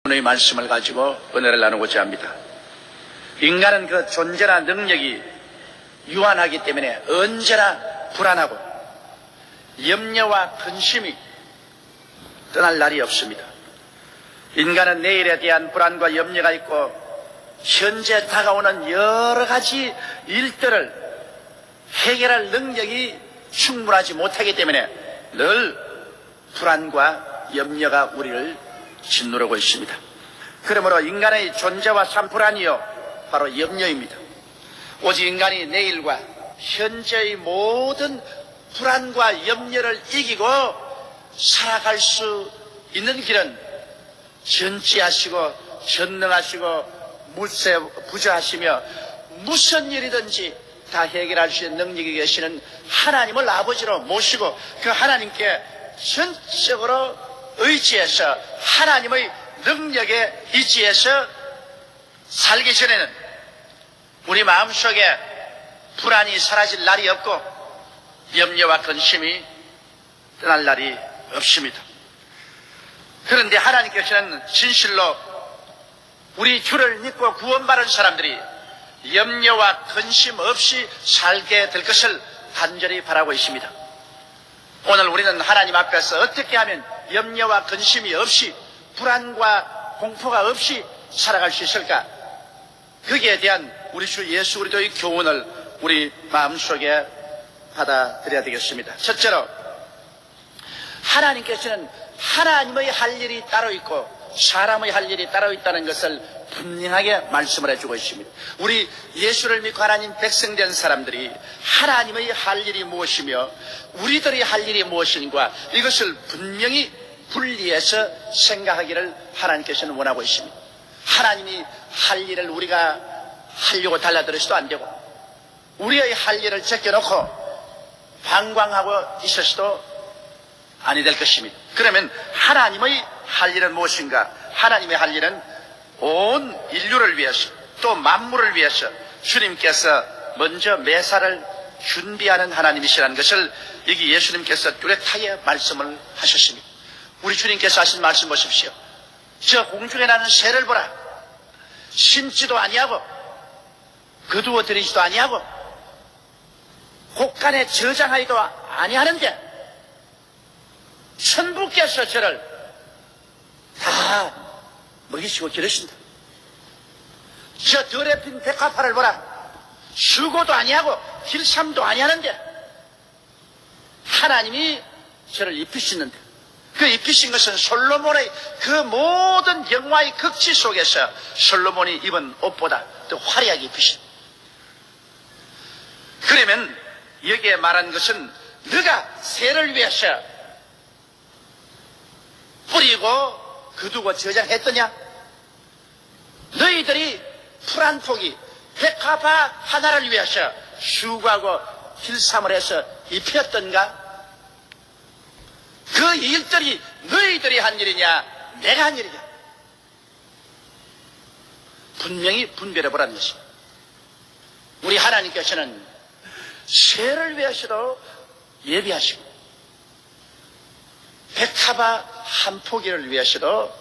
오늘의 말씀을 가지고 은혜를 나누고자 합니다. 인간은 그 존재나 능력이 유한하기 때문에 언제나 불안하고 염려와 근심이 떠날 날이 없습니다. 인간은 내일에 대한 불안과 염려가 있고 현재 다가오는 여러 가지 일들을 해결할 능력이 충분하지 못하기 때문에 늘 불안과 염려가 우리를 짓누르고 있습니다. 그러므로 인간의 존재와 참 불안이요 바로 염려입니다. 오직 인간이 내일과 현재의 모든 불안과 염려를 이기고 살아갈 수 있는 길은 전지하시고 전능하시고 무세부조하시며 무슨 일이든지 다 해결할 수 있는 능력이 계시는 하나님을 아버지로 모시고 그 하나님께 전적으로 의지해서 하나님의 능력에 의지해서 살기 전에는 우리 마음속에 불안이 사라질 날이 없고 염려와 근심이 떠날 날이 없습니다. 그런데 하나님께서는 진실로 우리 주를 믿고 구원받은 사람들이 염려와 근심 없이 살게 될 것을 간절히 바라고 있습니다. 오늘 우리는 하나님 앞에서 어떻게 하면 염려와 근심이 없이 불안과 공포가 없이 살아갈 수 있을까? 거기에 대한 우리 주 예수 그리스도의 교훈을 우리 마음속에 받아들여야 되겠습니다. 첫째로 하나님께서는 하나님의 할 일이 따로 있고 사람의 할 일이 따로 있다는 것을 분명하게 말씀을 해주고 있습니다. 우리 예수를 믿고 하나님 백성된 사람들이 하나님의 할 일이 무엇이며 우리들의 할 일이 무엇인가 이것을 분명히 분리해서 생각하기를 하나님께서는 원하고 있습니다. 하나님이 할 일을 우리가 하려고 달라들어서도 안 되고 우리의 할 일을 제껴놓고 방광하고 있어서도 아니 될 것입니다. 그러면 하나님의 할 일은 무엇인가? 하나님의 할 일은 온 인류를 위해서 또 만물을 위해서 주님께서 먼저 매사를 준비하는 하나님이시라는 것을 여기 예수님께서 뚜렷하게 말씀을 하셨습니다. 우리 주님께서 하신 말씀 보십시오. 저 공중에 나는 새를 보라. 심지도 아니하고 거두어 들이지도 아니하고 곳간에 저장하지도 아니하는데 천부께서 저를 다 먹이시고 기르신다. 저 덜에 핀 백화파를 보라. 수고도 아니하고 길쌈도 아니하는데 하나님이 저를 입히시는데 그 입히신 것은 솔로몬의 그 모든 영화의 극치 속에서 솔로몬이 입은 옷보다 더 화려하게 입히신. 그러면 여기에 말한 것은 너가 새를 위해서 뿌리고 거두고 저장했더냐? 너희들이 풀 한 포기 백합화 하나를 위해서 수고하고 길쌈을 해서 입혔던가? 그 일들이 너희들이 한 일이냐 내가 한 일이냐? 분명히 분별해보라는 것입니다. 우리 하나님께서는 새를 위해서도 예비하시고 백합화 한 포기를 위해서도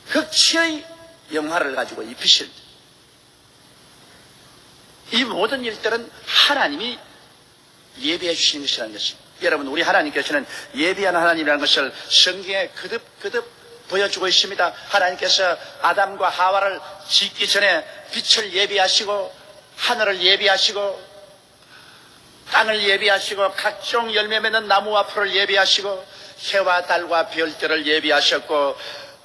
극치의 영화를 가지고 입히실 이 모든 일들은 하나님이 예비해 주시는 것이라는 것입니다. 여러분 우리 하나님께서는 예비한 하나님이라는 것을 성경에 거듭 보여주고 있습니다. 하나님께서 아담과 하와를 짓기 전에 빛을 예비하시고 하늘을 예비하시고 땅을 예비하시고 각종 열매 맺는 나무와 풀을 예비하시고 해와 달과 별들을 예비하셨고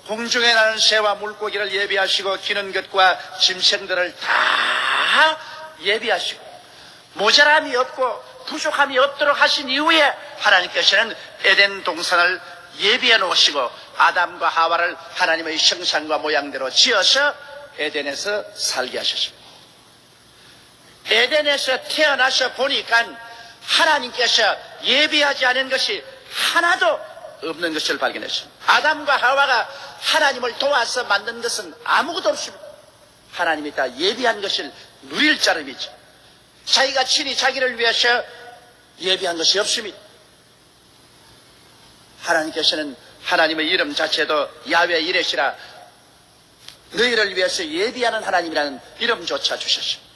공중에 나는 새와 물고기를 예비하시고 기는 것과 짐승들을 다 예비하시고 모자람이 없고 부족함이 없도록 하신 이후에 하나님께서는 에덴 동산을 예비해 놓으시고 아담과 하와를 하나님의 형상과 모양대로 지어서 에덴에서 살게 하셨습니다. 에덴에서 태어나서 보니까 하나님께서 예비하지 않은 것이 하나도 없는 것을 발견했습니다. 아담과 하와가 하나님을 도와서 만든 것은 아무것도 없습니다. 하나님이 다 예비한 것을 누릴 자름이죠. 자기가 친히 자기를 위해서 예비한 것이 없습니다. 하나님께서는 하나님의 이름 자체도 야훼 이레시라, 너희를 위해서 예비하는 하나님이라는 이름조차 주셨습니다.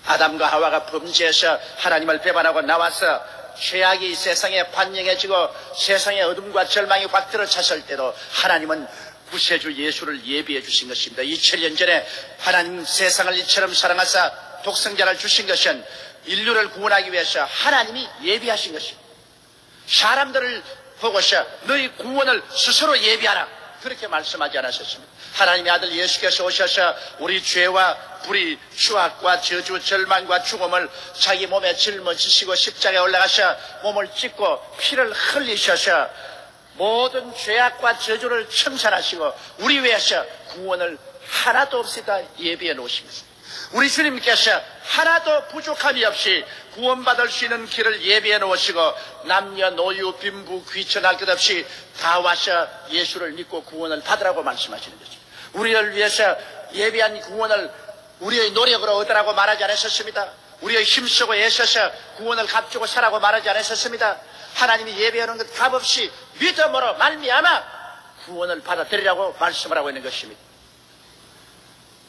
아담과 하와가 범죄해서 하나님을 배반하고 나와서 죄악이 세상에 관영해지고 세상의 어둠과 절망이 확 들어찼을 때도 하나님은 구세주 예수를 예비해 주신 것입니다. 2000년 전에 하나님 세상을 이처럼 사랑하사 독생자를 주신 것은 인류를 구원하기 위해서 하나님이 예비하신 것입니다. 사람들을 보고서 너희 구원을 스스로 예비하라, 그렇게 말씀하지 않으셨습니다. 하나님의 아들 예수께서 오셔서 우리 죄와 불의, 추악과 저주, 절망과 죽음을 자기 몸에 짊어지시고 십자가에 올라가셔 몸을 찢고 피를 흘리셔서 모든 죄악과 저주를 청산하시고 우리 위해서 구원을 하나도 없이다 예비해 놓으신 것입니다. 우리 주님께서 하나도 부족함이 없이 구원받을 수 있는 길을 예비해 놓으시고 남녀, 노유, 빈부, 귀천할 것 없이 다 와서 예수를 믿고 구원을 받으라고 말씀하시는 것입니다. 우리를 위해서 예비한 구원을 우리의 노력으로 얻으라고 말하지 않으셨습니다. 우리의 힘쓰고 애써서 구원을 값주고 사라고 말하지 않으셨습니다. 하나님이 예배하는 것 값없이 믿음으로 말미암아 구원을 받아들이라고 말씀을 하고 있는 것입니다.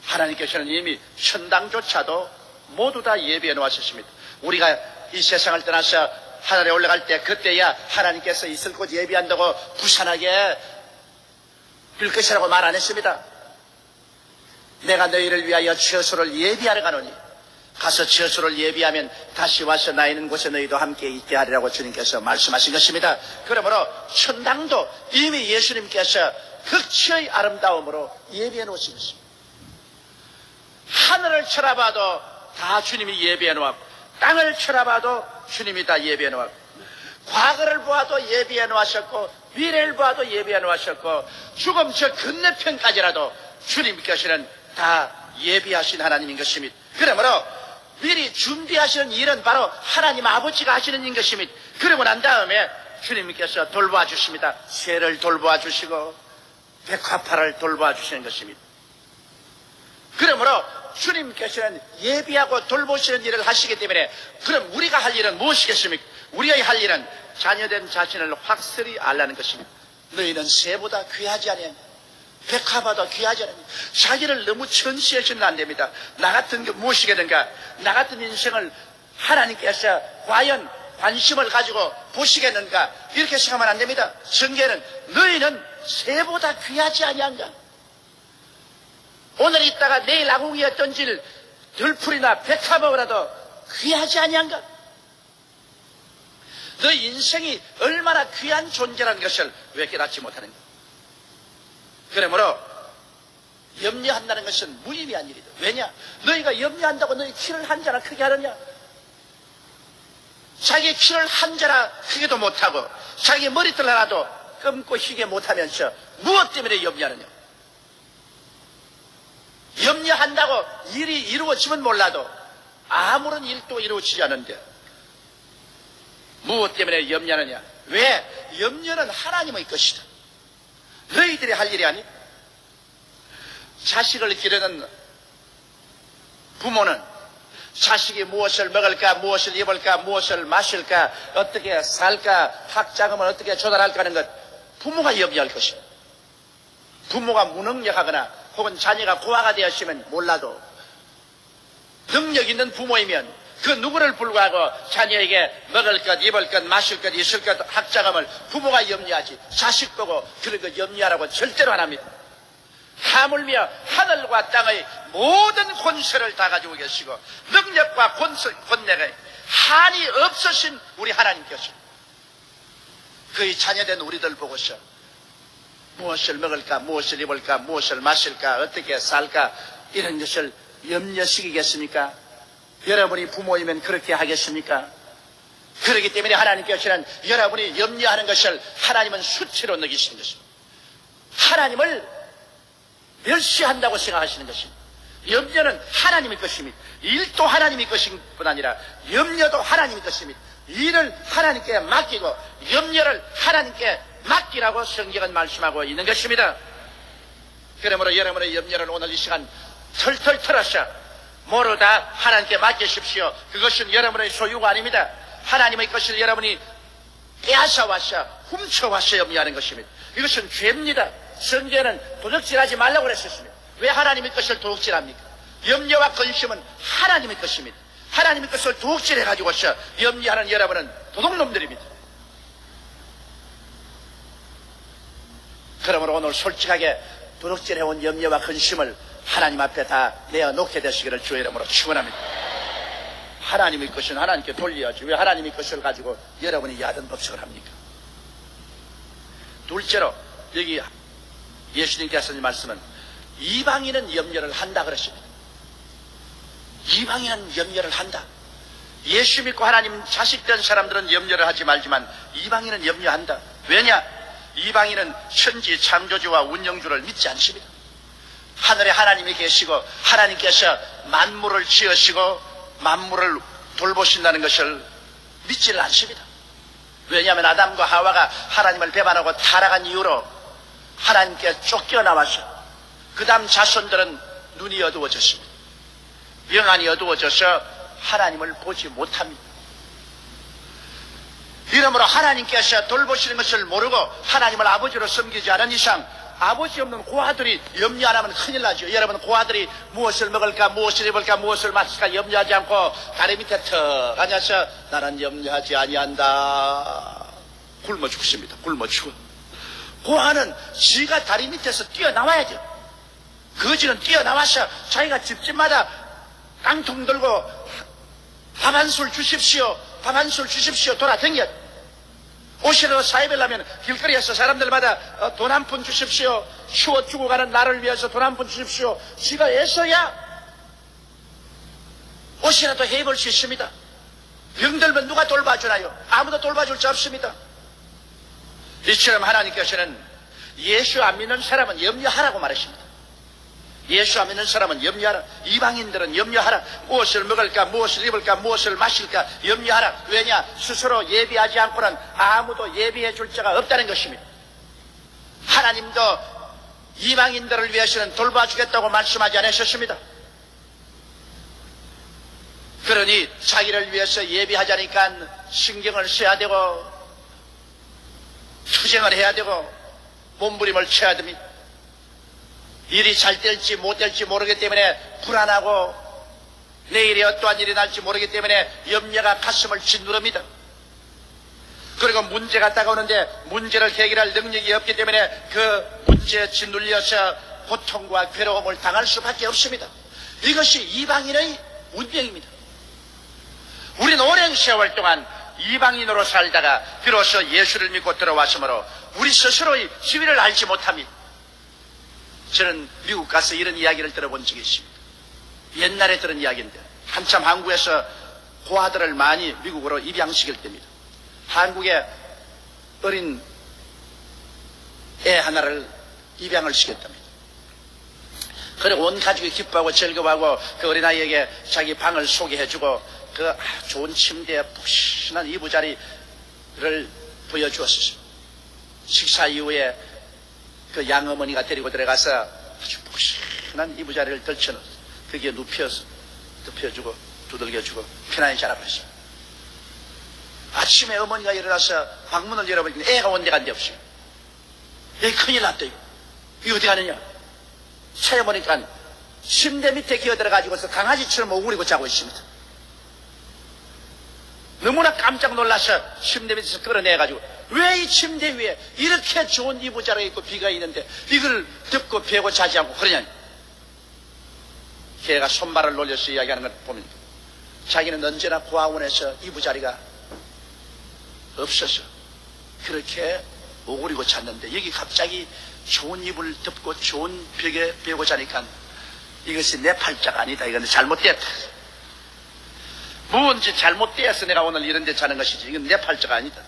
하나님께서는 이미 천당조차도 모두 다 예비해 놓으셨습니다. 우리가 이 세상을 떠나서 하늘에 올라갈 때 그때야 하나님께서 있을 곳 예비한다고 부산하게 빌 것이라고 말 안 했습니다. 내가 너희를 위하여 처소를 예비하러 가노니 가서 처소를 예비하면 다시 와서 나 있는 곳에 너희도 함께 있게 하리라고 주님께서 말씀하신 것입니다. 그러므로 천당도 이미 예수님께서 극치의 아름다움으로 예비해 놓으신 것입니다. 하늘을 쳐다봐도 다 주님이 예비해 놓았고 땅을 쳐다봐도 주님이 다 예비해 놓았고 과거를 보아도 예비해 놓으셨고 미래를 보아도 예비해 놓으셨고 죽음 저 건너편까지라도 주님께서는 다 예비하신 하나님인 것입니다. 그러므로 미리 준비하시는 일은 바로 하나님 아버지가 하시는 일인 것입니다. 그러고 난 다음에 주님께서 돌보아 주십니다. 새를 돌보아 주시고 백화파를 돌보아 주시는 것입니다. 그러므로 주님께서는 예비하고 돌보시는 일을 하시기 때문에 그럼 우리가 할 일은 무엇이겠습니까? 우리의 할 일은 자녀된 자신을 확실히 알라는 것입니다. 너희는 새보다 귀하지 아니하냐, 백화보다 귀하지 않으니 자기를 너무 천시해서는 안 됩니다. 나 같은 게 무엇이겠는가? 나 같은 인생을 하나님께서 과연 관심을 가지고 보시겠는가? 이렇게 생각하면 안 됩니다. 성경에는 너희는 새보다 귀하지 아니한가? 오늘 있다가 내일 아궁이에 던질 들풀이나 백합보다도 귀하지 아니한가? 너희 인생이 얼마나 귀한 존재라는 것을 왜 깨닫지 못하는가? 그러므로 염려한다는 것은 무의미한 일이다. 왜냐? 너희가 염려한다고 너희 키를 한 자나 크게 하느냐? 자기 키를 한 자나 크게도 못하고 자기 머리털 하나도 검고 희게 못하면서 무엇 때문에 염려하느냐? 염려한다고 일이 이루어지면 몰라도 아무런 일도 이루어지지 않는데 무엇 때문에 염려하느냐? 왜? 염려는 하나님의 것이다. 너희들이 할 일이 아니. 자식을 기르는 부모는 자식이 무엇을 먹을까, 무엇을 입을까, 무엇을 마실까, 어떻게 살까, 학자금을 어떻게 조달할까 하는 것 부모가 염려할 것이다. 부모가 무능력하거나 혹은 자녀가 고아가 되었으면 몰라도 능력 있는 부모이면 그 누구를 불구하고 자녀에게 먹을 것, 입을 것, 마실 것, 있을 것, 학자금을 부모가 염려하지 자식 보고 그런 거 염려하라고 절대로 안 합니다. 하물며 하늘과 땅의 모든 권세를 다 가지고 계시고 능력과 권력에 한이 없으신 우리 하나님께서 그의 자녀된 우리들 보고서 무엇을 먹을까, 무엇을 입을까, 무엇을 마실까, 어떻게 살까 이런 것을 염려시키겠습니까? 여러분이 부모이면 그렇게 하겠습니까? 그렇기 때문에 하나님께서는 여러분이 염려하는 것을 하나님은 수치로 느끼시는 것입니다. 하나님을 멸시한다고 생각하시는 것입니다. 염려는 하나님의 것입니다. 일도 하나님의 것인 뿐 아니라 염려도 하나님의 것입니다. 일을 하나님께 맡기고 염려를 하나님께 맡기라고 성경은 말씀하고 있는 것입니다. 그러므로 여러분의 염려는 오늘 이 시간 털털 털어서 모두 다 하나님께 맡기십시오. 그것은 여러분의 소유가 아닙니다. 하나님의 것을 여러분이 빼앗아 와서 훔쳐와서 염려하는 것입니다. 이것은 죄입니다. 성경에는 도둑질하지 말라고 그랬었습니다. 왜 하나님의 것을 도둑질합니까? 염려와 근심은 하나님의 것입니다. 하나님의 것을 도둑질해가지고서 염려하는 여러분은 도둑놈들입니다. 그러므로 오늘 솔직하게 도둑질해온 염려와 근심을 하나님 앞에 다 내어놓게 되시기를 주의 이름으로 축원합니다. 하나님의 것은 하나님께 돌려야지. 왜 하나님의 것을 가지고 여러분이 야단 법석을 합니까? 둘째로 여기 예수님께서 하신 말씀은 이방인은 염려를 한다 그러십니다. 이방인은 염려를 한다. 예수 믿고 하나님 자식 된 사람들은 염려를 하지 말지만 이방인은 염려한다. 왜냐? 이방인은 천지 창조주와 운영주를 믿지 않습니다. 하늘에 하나님이 계시고 하나님께서 만물을 지으시고 만물을 돌보신다는 것을 믿지를 않습니다. 왜냐하면 아담과 하와가 하나님을 배반하고 타락한 이후로 하나님께 쫓겨나와서 그 다음 자손들은 눈이 어두워졌습니다. 영안이 어두워져서 하나님을 보지 못합니다. 이러므로 하나님께서 돌보시는 것을 모르고 하나님을 아버지로 섬기지 않은 이상 아버지 없는 고아들이 염려 안 하면 큰일 나죠. 여러분, 고아들이 무엇을 먹을까, 무엇을 입을까, 무엇을 마실까 염려하지 않고 다리 밑에 턱 앉아서 나는 염려하지 아니한다. 굶어 죽습니다. 굶어 죽어. 고아는 지가 다리 밑에서 뛰어나와야죠. 거지는 뛰어나와서 자기가 집집마다 깡통 들고 밥 한 술 주십시오, 밥 한 술 주십시오 돌아다녀. 옷이라도 사입으려면 길거리에서 사람들마다 돈 한 푼 주십시오, 추워 죽어가는 나를 위해서 돈 한 푼 주십시오. 지가 애써야 옷이라도 해입을 수 있습니다. 병들면 누가 돌봐주나요? 아무도 돌봐줄 수 없습니다. 이처럼 하나님께서는 예수 안 믿는 사람은 염려하라고 말하십니다. 예수 안 믿는 사람은 염려하라. 이방인들은 염려하라. 무엇을 먹을까, 무엇을 입을까, 무엇을 마실까 염려하라. 왜냐? 스스로 예비하지 않고는 아무도 예비해 줄 자가 없다는 것입니다. 하나님도 이방인들을 위해서는 돌봐주겠다고 말씀하지 않으셨습니다. 그러니 자기를 위해서 예비하자니까 신경을 써야 되고 투쟁을 해야 되고 몸부림을 쳐야 됩니다. 일이 잘 될지 못 될지 모르기 때문에 불안하고 내일이 어떠한 일이 날지 모르기 때문에 염려가 가슴을 짓누릅니다. 그리고 문제가 다가오는데 문제를 해결할 능력이 없기 때문에 그 문제에 짓눌려서 고통과 괴로움을 당할 수밖에 없습니다. 이것이 이방인의 운명입니다. 우리는 오랜 세월 동안 이방인으로 살다가 비로소 예수를 믿고 들어왔으므로 우리 스스로의 지위를 알지 못합니다. 저는 미국 가서 이런 이야기를 들어본 적이 있습니다. 옛날에 들은 이야기인데 한참 한국에서 고아들을 많이 미국으로 입양시킬 때입니다. 한국에 어린 애 하나를 입양을 시켰답니다. 그리고 온 가족이 기뻐하고 즐거워하고 그 어린아이에게 자기 방을 소개해주고 그 좋은 침대에 푹신한 이부자리를 보여주었습니다. 식사 이후에 그 양어머니가 데리고 들어가서 아주 푹신한 이부자리를 덜쳐놓고 거기에 눕혀서 덮여주고 두들겨주고 편안히 자라고 했습니다. 아침에 어머니가 일어나서 방문을 열어보니까 애가 온 데가 안 데 없어요. 여기 큰일 났다 이거 어디 가느냐 찾아보니까 침대 밑에 기어들어가지고서 강아지처럼 오그리고 자고 있습니다. 너무나 깜짝 놀라서 침대 밑에서 끌어내가지고 왜 이 침대 위에 이렇게 좋은 이부자리가 있고 비가 있는데 이걸 덮고 베고 자지 않고 그러냐. 걔가 손발을 놀려서 이야기하는 걸 보면 자기는 언제나 고아원에서 이부자리가 없어서 그렇게 오그리고 잤는데 여기 갑자기 좋은 이불 덮고 좋은 벽에 베고 자니까 이것이 내 팔자가 아니다. 이건 잘못됐다. 뭔지 잘못되어서 내가 오늘 이런 데 자는 것이지 이건 내 팔자가 아니다.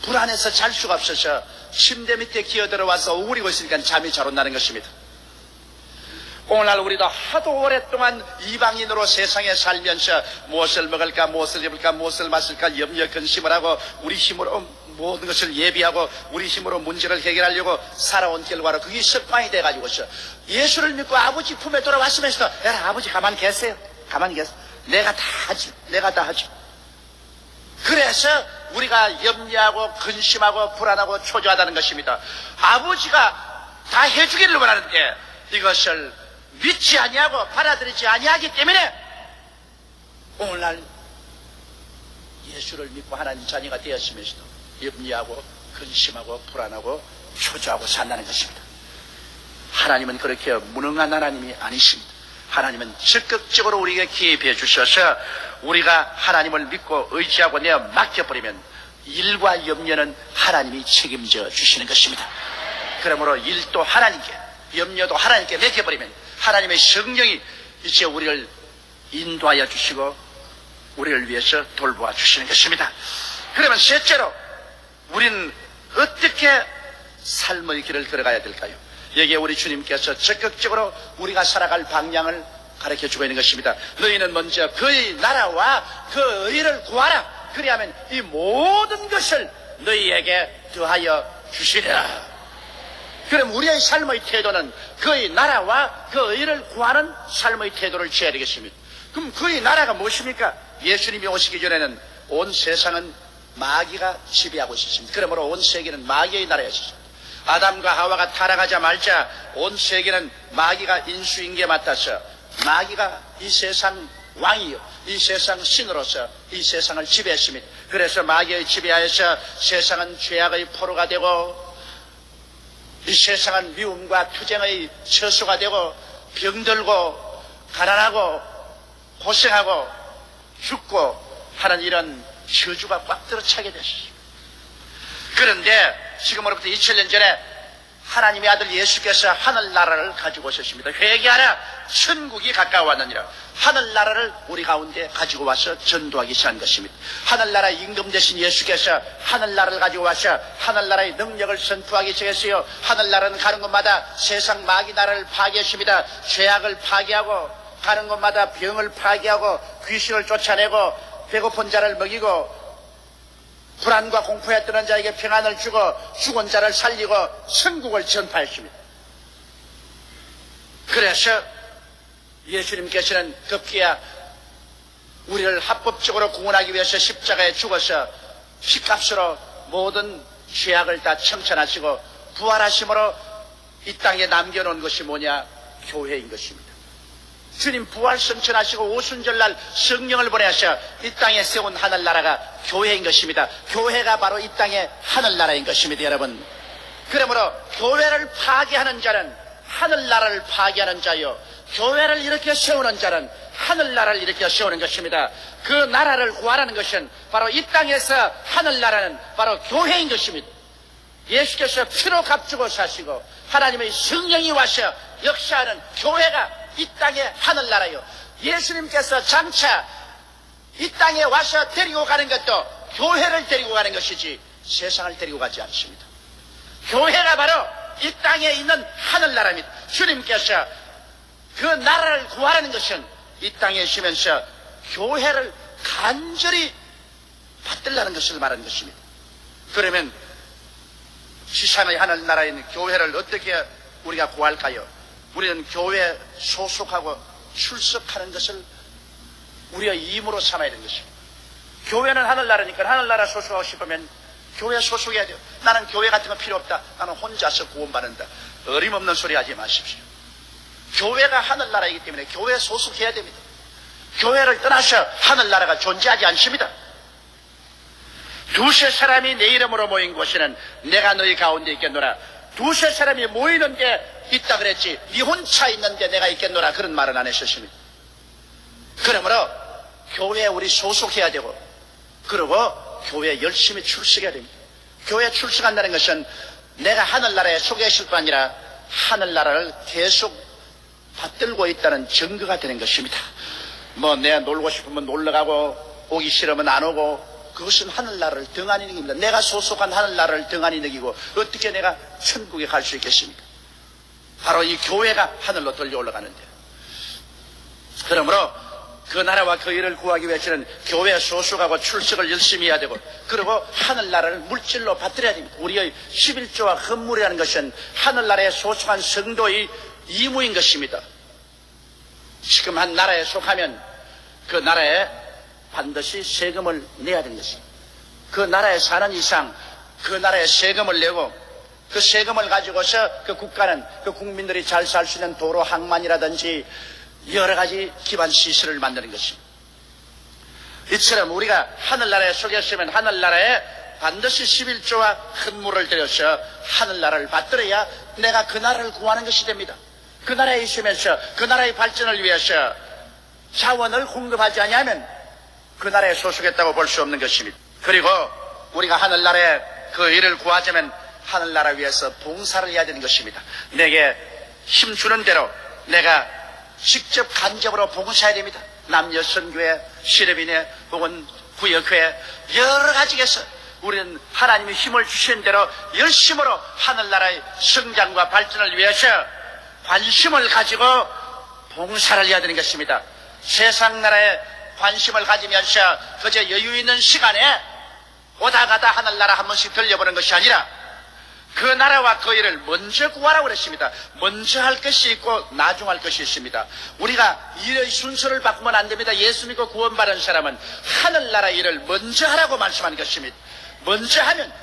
불안해서 잘 수가 없어서 침대 밑에 기어들어와서 오그리고 있으니까 잠이 잘 온다는 것입니다. 오늘날 우리도 하도 오랫동안 이방인으로 세상에 살면서 무엇을 먹을까, 무엇을 입을까, 무엇을 마실까 염려 근심을 하고 우리 힘으로 모든 것을 예비하고 우리 힘으로 문제를 해결하려고 살아온 결과로 그게 습관이 돼가지고서 예수를 믿고 아버지 품에 돌아왔으면서도 야 아버지 가만히 계세요. 가만히 계세요. 내가 다 하지. 내가 다 하지. 그래서 우리가 염려하고 근심하고 불안하고 초조하다는 것입니다. 아버지가 다 해주기를 원하는데 이것을 믿지 아니하고 받아들이지 아니하기 때문에 오늘날 예수를 믿고 하나님 자녀가 되었으면서도 염려하고 근심하고 불안하고 초조하고 산다는 것입니다. 하나님은 그렇게 무능한 하나님이 아니십니다. 하나님은 적극적으로 우리에게 기회해 주셔서 우리가 하나님을 믿고 의지하고 내어 맡겨버리면 일과 염려는 하나님이 책임져 주시는 것입니다. 그러므로 일도 하나님께, 염려도 하나님께 맡겨버리면 하나님의 성령이 이제 우리를 인도하여 주시고 우리를 위해서 돌보아 주시는 것입니다. 그러면 셋째로 우리는 어떻게 삶의 길을 걸어가야 될까요? 여기에 우리 주님께서 적극적으로 우리가 살아갈 방향을 가르쳐주고 있는 것입니다. 너희는 먼저 그의 나라와 그 의를 구하라. 그리하면 이 모든 것을 너희에게 더하여 주시리라. 그럼 우리의 삶의 태도는 그의 나라와 그 의를 구하는 삶의 태도를 취해야 되겠습니다. 그럼 그의 나라가 무엇입니까? 예수님이 오시기 전에는 온 세상은 마귀가 지배하고 있었습니다. 그러므로 온 세계는 마귀의 나라였습니다. 아담과 하와가 타락하자마자 온 세계는 마귀가 인수인계에 맡아서 마귀가 이 세상 왕이요, 이 세상 신으로서 이 세상을 지배했습니다. 그래서 마귀의 지배하에서 세상은 죄악의 포로가 되고 이 세상은 미움과 투쟁의 처소가 되고 병들고 가난하고 고생하고 죽고 하는 이런 저주가 꽉 들어차게 됐습니다. 그런데 지금으로부터 2000년 전에 하나님의 아들 예수께서 하늘나라를 가지고 오셨습니다. 회개하라, 천국이 가까워왔느니라. 하늘나라를 우리 가운데 가지고 와서 전도하기 시작한 것입니다. 하늘나라 임금 되신 예수께서 하늘나라를 가지고 와서 하늘나라의 능력을 선포하기 시작했어요. 하늘나라는 가는 곳마다 세상 마귀 나라를 파괴했습니다. 죄악을 파괴하고 가는 곳마다 병을 파괴하고 귀신을 쫓아내고 배고픈 자를 먹이고 불안과 공포에 떠난 자에게 평안을 주고 죽은 자를 살리고 천국을 전파했습니다. 그래서 예수님께서는 급기야 우리를 합법적으로 구원하기 위해서 십자가에 죽어서 피값으로 모든 죄악을 다 청천하시고 부활하심으로 이 땅에 남겨놓은 것이 뭐냐? 교회인 것입니다. 주님 부활 성천하시고 오순절날 성령을 보내셔 이 땅에 세운 하늘나라가 교회인 것입니다. 교회가 바로 이 땅의 하늘나라인 것입니다, 여러분. 그러므로 교회를 파괴하는 자는 하늘나라를 파괴하는 자요, 교회를 이렇게 세우는 자는 하늘나라를 이렇게 세우는 것입니다. 그 나라를 구하라는 것은 바로 이 땅에서 하늘나라는 바로 교회인 것입니다. 예수께서 피로 값주고 사시고 하나님의 성령이 와서 역사하는 교회가 이 땅의 하늘나라요. 예수님께서 장차 이 땅에 와서 데리고 가는 것도 교회를 데리고 가는 것이지 세상을 데리고 가지 않습니다. 교회가 바로 이 땅에 있는 하늘나라입니다. 주님께서 그 나라를 구하라는 것은 이 땅에 있으면서 교회를 간절히 받들라는 것을 말하는 것입니다. 그러면 지상의 하늘나라인 교회를 어떻게 우리가 구할까요? 우리는 교회에 소속하고 출석하는 것을 우리의 임무로 삼아야 되는 것입니다. 교회는 하늘나라니까 하늘나라 소속하고 싶으면 교회 소속해야 돼요. 나는 교회 같은 거 필요 없다. 나는 혼자서 구원받는다. 어림없는 소리 하지 마십시오. 교회가 하늘나라이기 때문에 교회에 소속해야 됩니다. 교회를 떠나서 하늘나라가 존재하지 않습니다. 두세 사람이 내 이름으로 모인 곳에는 내가 너희 가운데 있겠노라. 두세 사람이 모이는데 있다 그랬지 네 혼자 있는데 내가 있겠노라 그런 말은 안 했었습니다. 그러므로 교회에 우리 소속해야 되고 그리고 교회에 열심히 출석해야 됩니다. 교회에 출석한다는 것은 내가 하늘나라에 속해 있을 뿐 아니라 하늘나라를 계속 받들고 있다는 증거가 되는 것입니다. 뭐 내가 놀고 싶으면 놀러가고 오기 싫으면 안 오고 그것은 하늘나라를 등한히 느낍니다. 내가 소속한 하늘나라를 등한히 느끼고 어떻게 내가 천국에 갈 수 있겠습니까? 바로 이 교회가 하늘로 들려 올라가는데, 그러므로 그 나라와 그 일을 구하기 위해서는 교회에 소속하고 출석을 열심히 해야 되고 그리고 하늘나라를 물질로 받들어야 됩니다. 우리의 11조와 헌물이라는 것은 하늘나라에 소속한 성도의 이무인 것입니다. 지금 한 나라에 속하면 그 나라에 반드시 세금을 내야 되는 것입니다. 그 나라에 사는 이상 그 나라에 세금을 내고 그 세금을 가지고서 그 국가는 그 국민들이 잘 살 수 있는 도로 항만이라든지 여러 가지 기반 시설을 만드는 것입니다. 이처럼 우리가 하늘나라에 속했으면 하늘나라에 반드시 11조와 큰 물을 들여서 하늘나라를 받들어야 내가 그 나라를 구하는 것이 됩니다. 그 나라에 있으면서 그 나라의 발전을 위해서 자원을 공급하지 않으면 그 나라에 소속했다고 볼 수 없는 것입니다. 그리고 우리가 하늘나라에 그 일을 구하자면 하늘나라 위해서 봉사를 해야 되는 것입니다. 내게 힘주는 대로 내가 직접 간접으로 봉사해야 됩니다. 남녀 선교회, 시립인회 혹은 구역회 여러 가지에서 우리는 하나님이 힘을 주신 대로 열심으로 하늘나라의 성장과 발전을 위해서 관심을 가지고 봉사를 해야 되는 것입니다. 세상 나라에 관심을 가지면서 그저 여유 있는 시간에 오다 가다 하늘나라 한 번씩 들려보는 것이 아니라 그 나라와 그 일을 먼저 구하라고 그랬습니다. 먼저 할 것이 있고 나중 할 것이 있습니다. 우리가 일의 순서를 바꾸면 안 됩니다. 예수 믿고 구원받은 사람은 하늘나라 일을 먼저 하라고 말씀한 것입니다. 먼저 하면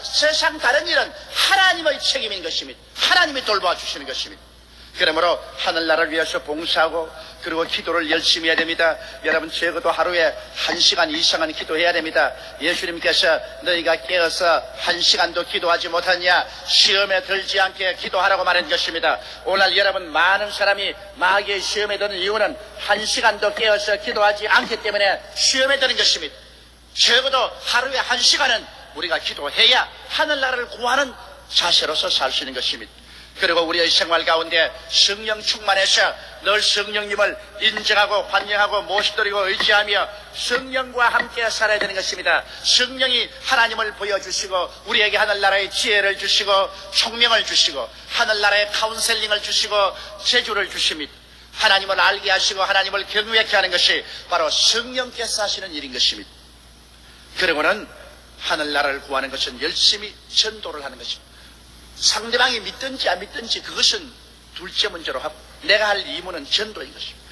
세상 다른 일은 하나님의 책임인 것입니다. 하나님이 돌보아 주시는 것입니다. 그러므로 하늘나라를 위해서 봉사하고 그리고 기도를 열심히 해야 됩니다. 여러분 적어도 하루에 1시간 이상은 기도해야 됩니다. 예수님께서 너희가 깨어서 1시간도 기도하지 못하냐 시험에 들지 않게 기도하라고 말한 것입니다. 오늘 여러분 많은 사람이 마귀의 시험에 드는 이유는 1시간도 깨어서 기도하지 않기 때문에 시험에 드는 것입니다. 적어도 하루에 1시간은 우리가 기도해야 하늘나라를 구하는 자세로서 살 수 있는 것입니다. 그리고 우리의 생활 가운데 성령 충만해서 늘 성령님을 인정하고 환영하고 모시드리고 의지하며 성령과 함께 살아야 되는 것입니다. 성령이 하나님을 보여주시고 우리에게 하늘나라의 지혜를 주시고 총명을 주시고 하늘나라의 카운셀링을 주시고 제주를 주십니다. 하나님을 알게 하시고 하나님을 경외케 하는 것이 바로 성령께서 하시는 일인 것입니다. 그리고는 하늘나라를 구하는 것은 열심히 전도를 하는 것입니다. 상대방이 믿든지 안 믿든지 그것은 둘째 문제로 하고 내가 할 임무는 전도인 것입니다.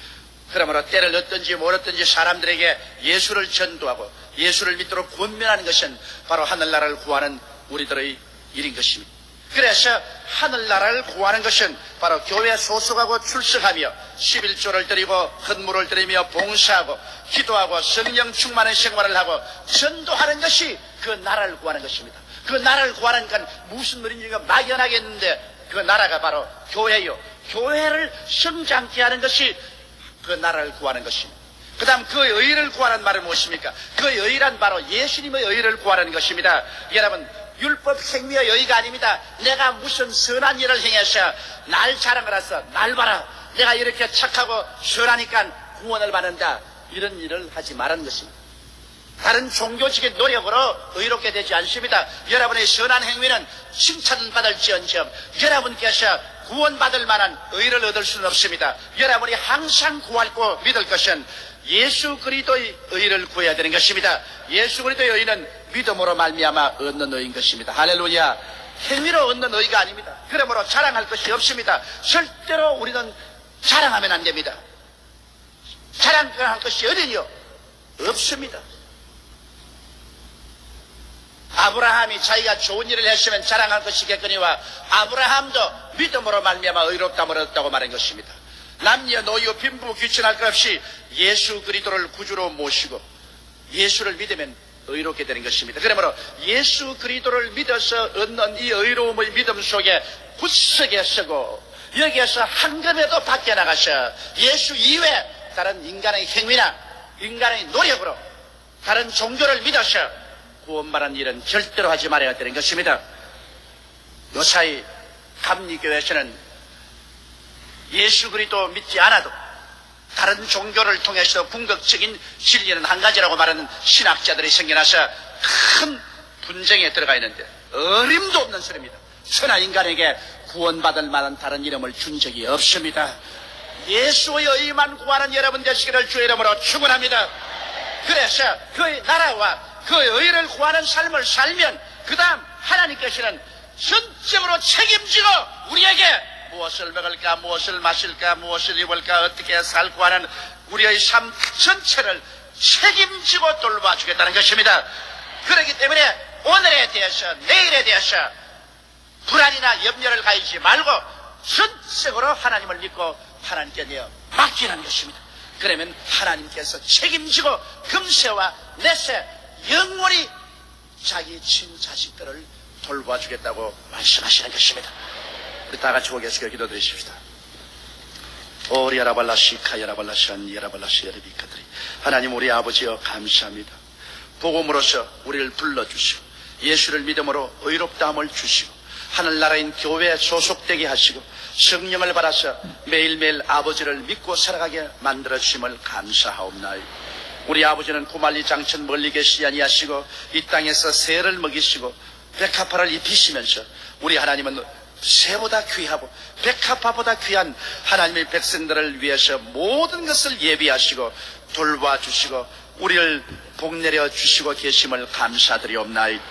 그러므로 때를 얻든지 몰았든지 사람들에게 예수를 전도하고 예수를 믿도록 권면하는 것은 바로 하늘나라를 구하는 우리들의 일인 것입니다. 그래서 하늘나라를 구하는 것은 바로 교회에 소속하고 출석하며 11조를 드리고 헌물을 드리며 봉사하고 기도하고 성령 충만한 생활을 하고 전도하는 것이 그 나라를 구하는 것입니다. 그 나라를 구하니까 무슨 일인지가 막연하겠는데 그 나라가 바로 교회요. 교회를 성장케 하는 것이 그 나라를 구하는 것입니다. 그 다음 그 의를 구하는 말은 무엇입니까? 그 의란 바로 예수님의 의를 구하는 것입니다. 여러분 율법 행위의 의가 아닙니다. 내가 무슨 선한 일을 행해서 날 자랑하라서 날 봐라. 내가 이렇게 착하고 선하니까 구원을 받는다. 이런 일을 하지 말라는 것입니다. 다른 종교적인 노력으로 의롭게 되지 않습니다. 여러분의 선한 행위는 칭찬받을지언정 여러분께서 구원받을 만한 의를 얻을 수는 없습니다. 여러분이 항상 구하고 믿을 것은 예수 그리스도의 의를 구해야 되는 것입니다. 예수 그리스도의 의는 믿음으로 말미암아 얻는 의인 것입니다. 할렐루야. 행위로 얻는 의가 아닙니다. 그러므로 자랑할 것이 없습니다. 절대로 우리는 자랑하면 안 됩니다. 자랑할 것이 어디요? 없습니다. 아브라함이 자기가 좋은 일을 했으면 자랑할 것이겠거니와 아브라함도 믿음으로 말미암아 의롭다함을 얻었다고 말한 것입니다. 남녀 노유 빈부 귀천할 것 없이 예수 그리스도를 구주로 모시고 예수를 믿으면 의롭게 되는 것입니다. 그러므로 예수 그리스도를 믿어서 얻는 이 의로움의 믿음 속에 굳세게 서고 여기에서 한 걸음에도 밖에 나가서 예수 이외에 다른 인간의 행위나 인간의 노력으로 다른 종교를 믿어서 구원받은 일은 절대로 하지 말아야 되는 것입니다. 요사이 감리교회에서는 예수 그리스도 믿지 않아도 다른 종교를 통해서 궁극적인 진리는 한 가지라고 말하는 신학자들이 생겨나서 큰 분쟁에 들어가 있는데 어림도 없는 소리입니다. 선한 인간에게 구원받을 만한 다른 이름을 준 적이 없습니다. 예수의 의만 구하는 여러분 되시기를 주의 이름으로 축원합니다. 그래서 그의 나라와 그 의를 구하는 삶을 살면 그 다음 하나님께서는 전적으로 책임지고 우리에게 무엇을 먹을까 무엇을 마실까 무엇을 입을까 어떻게 살고 하는 우리의 삶 전체를 책임지고 돌봐주겠다는 것입니다. 그렇기 때문에 오늘에 대해서, 내일에 대해서 불안이나 염려를 가지지 말고 전적으로 하나님을 믿고 하나님께 내어 맡기는 것입니다. 그러면 하나님께서 책임지고 금세와 내세 영원히 자기 친자식들을 돌봐주겠다고 말씀하시는 것입니다. 우리 다 같이 고개숙여 기도드리십시다. 오리 야라발라시 카야라발라시안 야라발라시 야르비카들이 하나님 우리 아버지여 감사합니다. 복음으로서 우리를 불러주시고 예수를 믿음으로 의롭다함을 주시고 하늘나라인 교회에 소속되게 하시고 성령을 받아서 매일매일 아버지를 믿고 살아가게 만들어주심을 감사하옵나이다. 우리 아버지는 구말리 장천 멀리 계시지 아니하시고 이 땅에서 새를 먹이시고 백합화를 입히시면서 우리 하나님은 새보다 귀하고 백합화보다 귀한 하나님의 백성들을 위해서 모든 것을 예비하시고 돌봐주시고 우리를 복내려 주시고 계심을 감사드리옵나이다.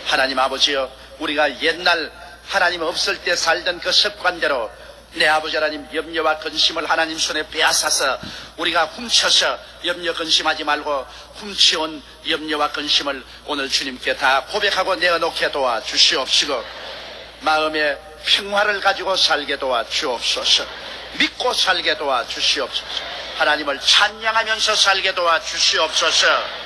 하나님 아버지여, 우리가 옛날 하나님 없을 때 살던 그 습관대로 내 아버지 하나님 염려와 근심을 하나님 손에 빼앗아서 우리가 훔쳐서 염려 근심하지 말고 훔쳐온 염려와 근심을 오늘 주님께 다 고백하고 내어놓게 도와주시옵시고 마음에 평화를 가지고 살게 도와주옵소서. 믿고 살게 도와주시옵소서. 하나님을 찬양하면서 살게 도와주시옵소서.